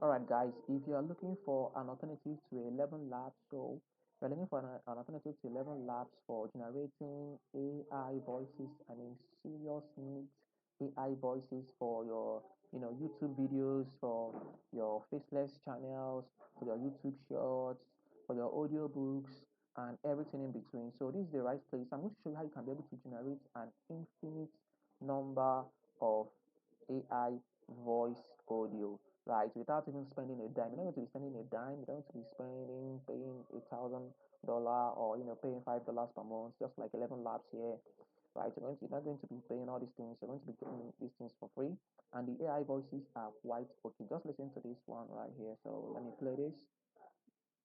Alright guys, if you are looking for an alternative to 11 Labs show, you're looking for an alternative to 11 Labs for generating AI voices, I mean serious neat AI voices for your YouTube videos, for your faceless channels, for your YouTube shorts, for your audio books and everything in between. So this is the right place. I'm going to show you how you can be able to generate an infinite number of AI voice audio, right? Without even spending a dime. You're not going to be spending a dime. You're going to be paying $1,000 or paying $5 per month, just like 11 Labs here, right? You're not going to be paying all these things. You're going to be getting these things for free, and the AI voices are quite okay. Just listen to this one right here. So let me play this.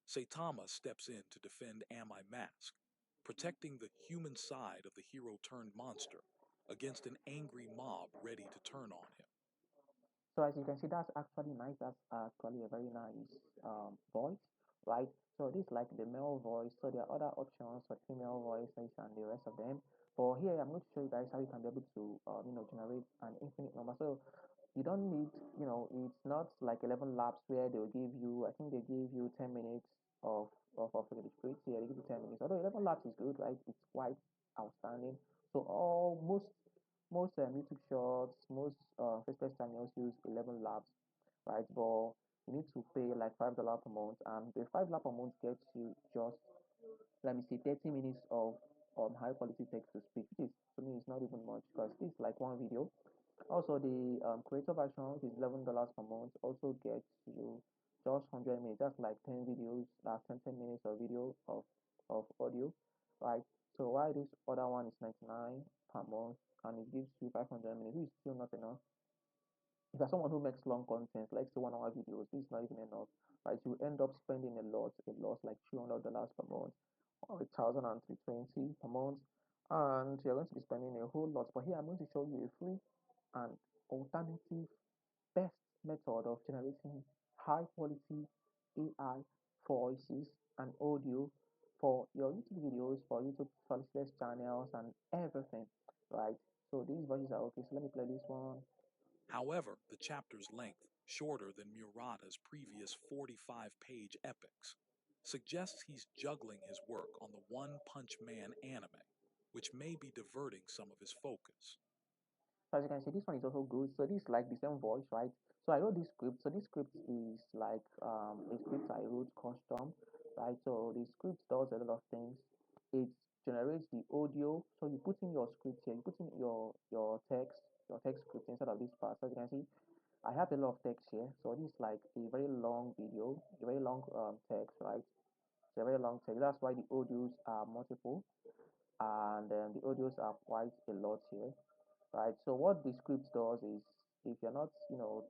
Saitama steps in to defend Am I Mask, protecting the human side of the hero-turned-monster against an angry mob ready to turn on him. So as you can see, that's actually nice. That's actually a very nice voice, right? So this is like the male voice. So there are other options for female voices and the rest of them. But here I'm going to show you guys how you can be able to generate an infinite number. So you don't need, it's not like 11 Labs where they'll give you, I think they give you 10 minutes of the script here. They give you 10 minutes. Although 11 Labs is good, right? It's quite outstanding. So most YouTube shorts, most faceless channels use 11 Labs, right? But you need to pay like $5 per month, and the $5 per month gets you just, let me see, 30 minutes of high quality text to speech, which is, to me, is not even much because this is like one video. Also, the creator version, which is $11 per month, also gets you just 100 minutes. That's like 10 videos, that's 10 minutes of video of audio, right? So while this other one is 99 per month and it gives you 500 minutes, which is still not enough. If you're someone who makes long content, like say 1 hour videos, this is not even enough, right? You end up spending a lot like $200 per month or 1,320 per month, and you're going to be spending a whole lot. But here I'm going to show you a free and alternative best method of generating high quality AI voices and audio for your YouTube videos, for YouTube faceless channels, and everything, right? So these voices are okay. So let me play this one. However, the chapter's length, shorter than Murata's previous 45-page epics, suggests he's juggling his work on the One Punch Man anime, which may be diverting some of his focus. So as you can see, this one is also good. So this is like the same voice, right? So I wrote this script. So this script is like a script I wrote custom, right? So the script does a lot of things. It generates the audio. So you put in your script here. You put in your text script inside of this part. So as you can see, I have a lot of text here. So this is like a very long video, a very long text, right? It's a very long text. That's why the audios are multiple, and the audios are quite a lot here, right? So what the script does is, if you're not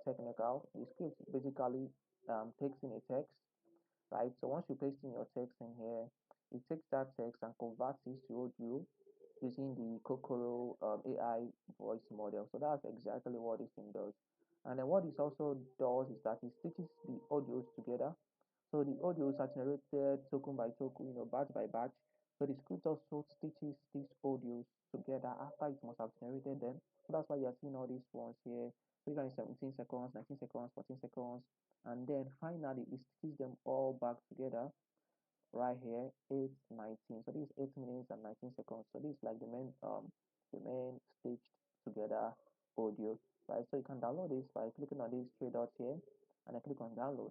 technical, the script basically takes in a text, right? So once you paste in your text in here, it takes that text and converts it to audio using the Kokoro AI voice model. So that's exactly what this thing does. And then what this also does is that it stitches the audios together. So the audios are generated token by token, batch by batch. So the script also stitches these audios together after it must have generated them. So that's why you're seeing all these ones here. 17 seconds, 19 seconds, 14 seconds, and then finally it stitches them all back together right here, 8:19. So this is 8 minutes and 19 seconds. So this is like the main stitched together audio, right? So you can download this by clicking on these three dots here, and I click on download.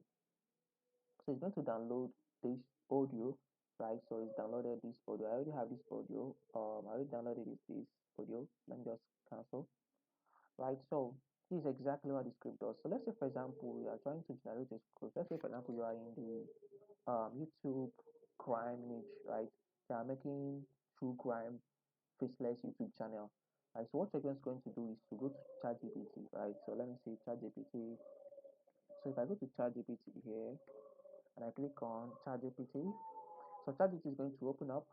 So it's going to download this audio, right? So it's downloaded this audio. I already have this audio. I already downloaded this audio. Let me just cancel, right? So this is exactly what the script does. So let's say, for example, you are trying to generate a script. Let's say, for example, you are in the YouTube crime niche, right? They are making true crime faceless YouTube channel. Right, so what you're just going to do is to go to ChatGPT, right? So let me see ChatGPT. So if I go to ChatGPT here and I click on ChatGPT, so ChatGPT is going to open up.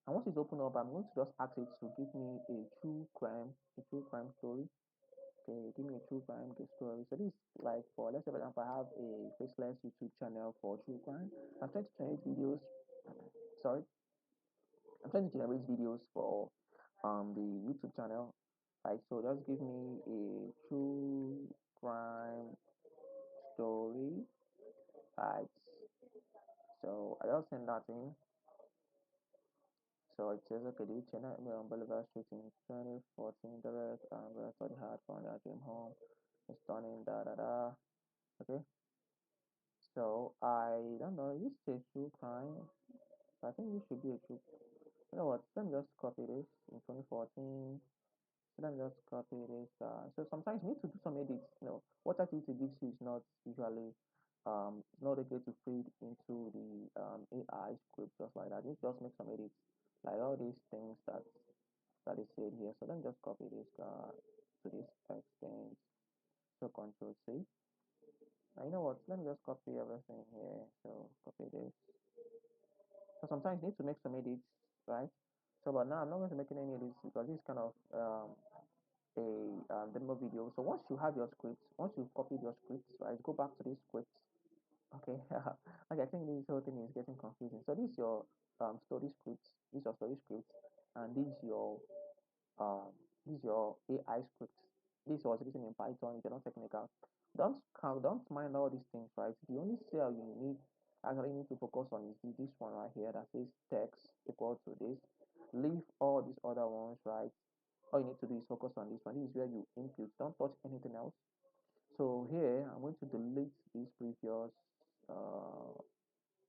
And once it's open up, I'm going to just ask it to give me a true crime story. Okay, give me a true crime story. So this is like, for let's say for example, I have a faceless YouTube channel for true crime. I'm trying to generate videos. Sorry, I'm trying to generate videos for the YouTube channel. Right, so just give me a true crime story. Right. So I just send that in. So it says, okay, the channel on Boulevard Street in 2014, direct, I'm gonna study hard from I came home. It's stunning, da da da. Okay. So I don't know, this is a true crime. I think this should be a true. You know what? Let me just copy this in 2014. Let me just copy this. So sometimes you need to do some edits. You know, what activity gives you is not usually not okay to feed into the AI script just like that. Just make some edits, like all these things that is said here. So let me just copy this to this extent. So Control C. Now you know what? Let me just copy everything here. So copy this. So sometimes you need to make some edits, right? So but now I'm not going to make any edits because this kind of a demo video. So once you have your scripts, once you've copied your scripts, right, go back to these scripts. Okay, okay, I think this whole thing is getting confusing. So this is your story scripts, this is your story scripts, and um this is your AI script. This was written in Python. If you're not technical, don't mind all these things, right? The only cell you need actually need to focus on is this one right here that says text equal to this. Leave all these other ones, right? All you need to do is focus on this one. This is where you input. Don't touch anything else. So here I'm going to delete uh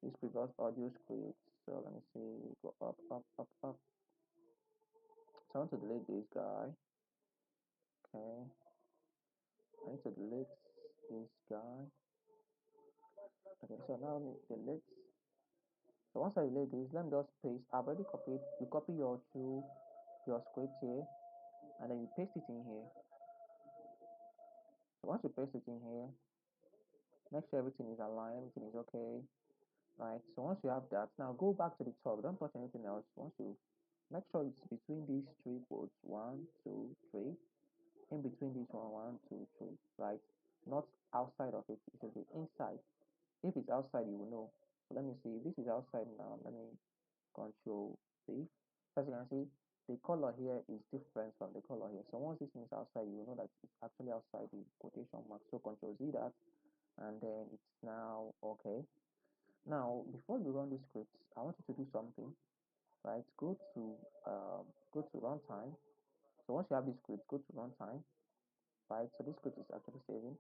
this previous audio script. So let me see, go up, up, up, up. So I want to delete this guy. Okay, I need to delete this guy. Okay, so now let me delete. So once I delete this, let me just paste. I've already copied. You copy your script here, and then you paste it in here. So once you paste it in here, make sure everything is aligned, everything is okay. Right, so once you have that, now go back to the top, don't touch anything else. Once you make sure it's between these three quotes, one, two, three, in between this one, one, two, three, right? Not outside of it, it should be inside. If it's outside, you will know. So let me see, if this is outside now, let me control C. As you can see, the color here is different from the color here. So once this is outside, you will know that it's actually outside the quotation mark. So control Z that, and then it's now okay. Now, before you run these scripts, I want you to do something, right? Go to runtime. So once you have this script, go to runtime, right? So this script is actually saving.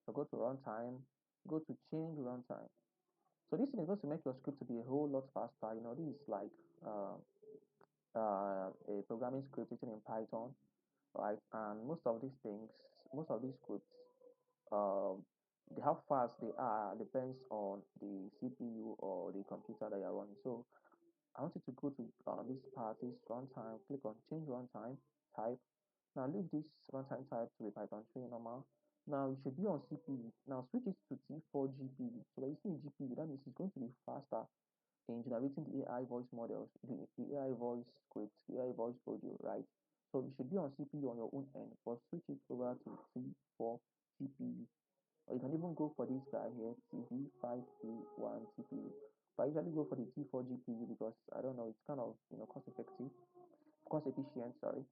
So go to runtime, go to change runtime. So this thing is going to make your script to be a whole lot faster. You know, this is like uh, a programming script written in Python, right? And most of these scripts, uh, how fast they are depends on the CPU or the computer that you're running. So I want you to go to this part, this runtime, click on change runtime type. Now leave this runtime type to be Python 3 normal. Now it should be on CPU. Now switch it to T4 GPU. So when you see GPU, that means it's going to be faster in generating the AI voice models, the AI voice scripts, the AI voice audio, right? So it should be on CPU on your own end, but switch it over to T4 CPU. Or you can even go for this guy here, TV521 CPU. But I usually go for the T4 GPU because I don't know, it's kind of cost effective, cost efficient, sorry.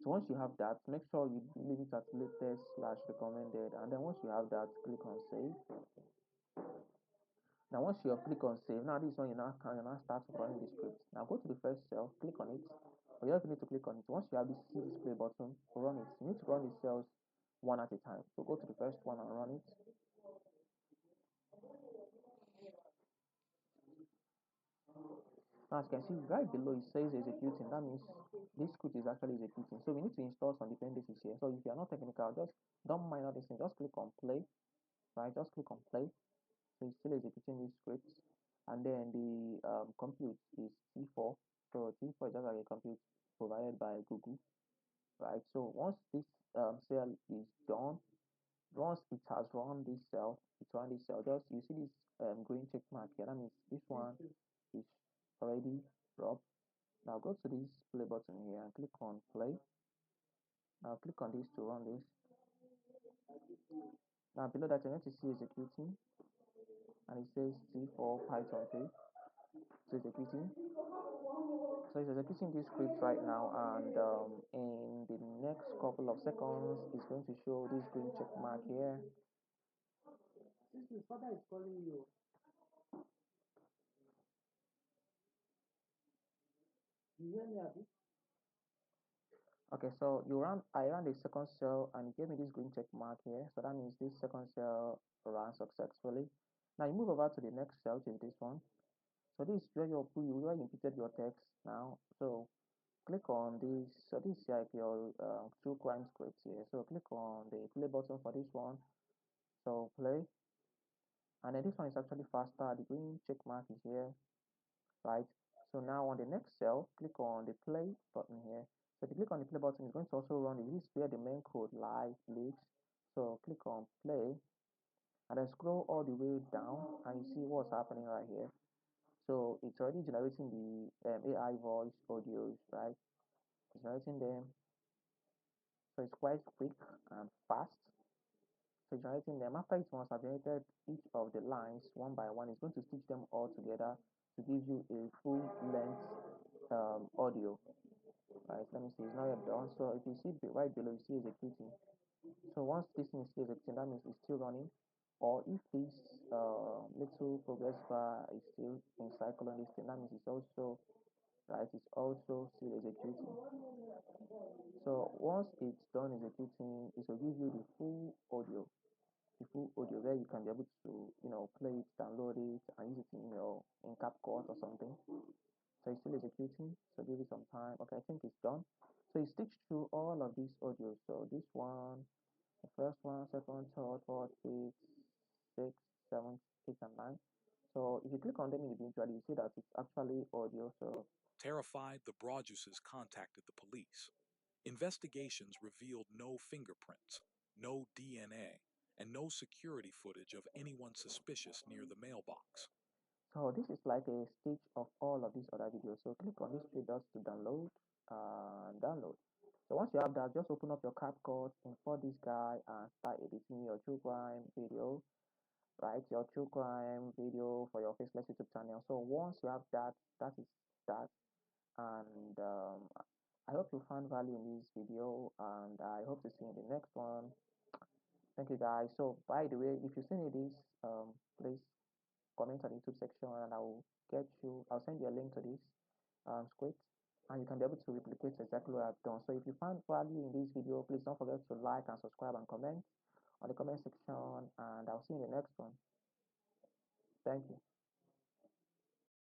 So once you have that, make sure you leave it at latest slash recommended, and then once you have that, click on save. Now once you have click on save, now this one you now start running the script. Now go to the first cell, click on it. Or you have need to click on it. Once you have this see display button, run it. You need to run the cells one at a time. So go to the first one and run it. Now as you can see right below it says executing. That means this script is actually executing. So we need to install some dependencies here. So if you are not technical, just don't mind all this thing. Just click on play. Right, just click on play. So it's still executing this script. And then the compute is T4. So T4 is just like a compute provided by Google. Right. So once this cell is done, once it has run this cell, just you see this green check mark here. That means this one is already dropped. Now go to this play button here and click on play. Now click on this to run this. Now below that you're going to see executing, and it says T4 Python 3. So executing. So it's executing this script right now, and in the next couple of seconds, it's going to show this green check mark here. Since his father is calling you. You hear me, Abi? Okay, so I ran the second cell and it gave me this green check mark here. So that means this second cell ran successfully. Now you move over to the next cell, which is this one. So this is where you inputted your text now. So click on this. So this is like your true crime script here. So click on the play button for this one. So play, and then this one is actually faster. The green check mark is here, right? So now on the next cell, click on the play button here. So if you click on the play button, it's going to also run. This is where the main code live lives. So click on play, and then scroll all the way down, and you see what's happening right here. So it's already generating the AI voice audios, right? It's generating them. So it's quite quick and fast. So generating them after it must have generated each of the lines one by one, it's going to stitch them all together to give you a full length audio. Right, let me see, it's not yet done. So if you see right below, you see executing. So once this thing is still executing, that means it's still running. Or if this little progress bar is still in cycle on this thing, that means it's also right, it's also still executing. So once it's done executing, it will give you the full audio where you can be able to, play it, download it, and use it in your in CapCut or something. So it's still executing. So give it some time. Okay, I think it's done. So it stitched through all of these audios. So this one, the first one, second, third, fourth, fifth, sixth, seventh, eighth, and ninth. So if you click on them individually, you see that it's actually audio. So Terrified, the Broaduses contacted the police. Investigations revealed no fingerprints, no DNA, and no security footage of anyone suspicious near the mailbox. So this is like a stage of all of these other videos. So click on these three dots to download and download. So once you have that, just open up your CapCut, import this guy, and start editing your true crime video. Right, your true crime video for your faceless YouTube channel. So once you have that, that is that. And I hope you found value in this video, and I hope to see you in the next one. Thank you, guys. So by the way, if you see any of this, please comment on the YouTube section and I'll send you a link to this script and you can be able to replicate exactly what I've done. So if you found value in this video, please don't forget to like and subscribe and comment on the comment section, and I'll see you in the next one. Thank you.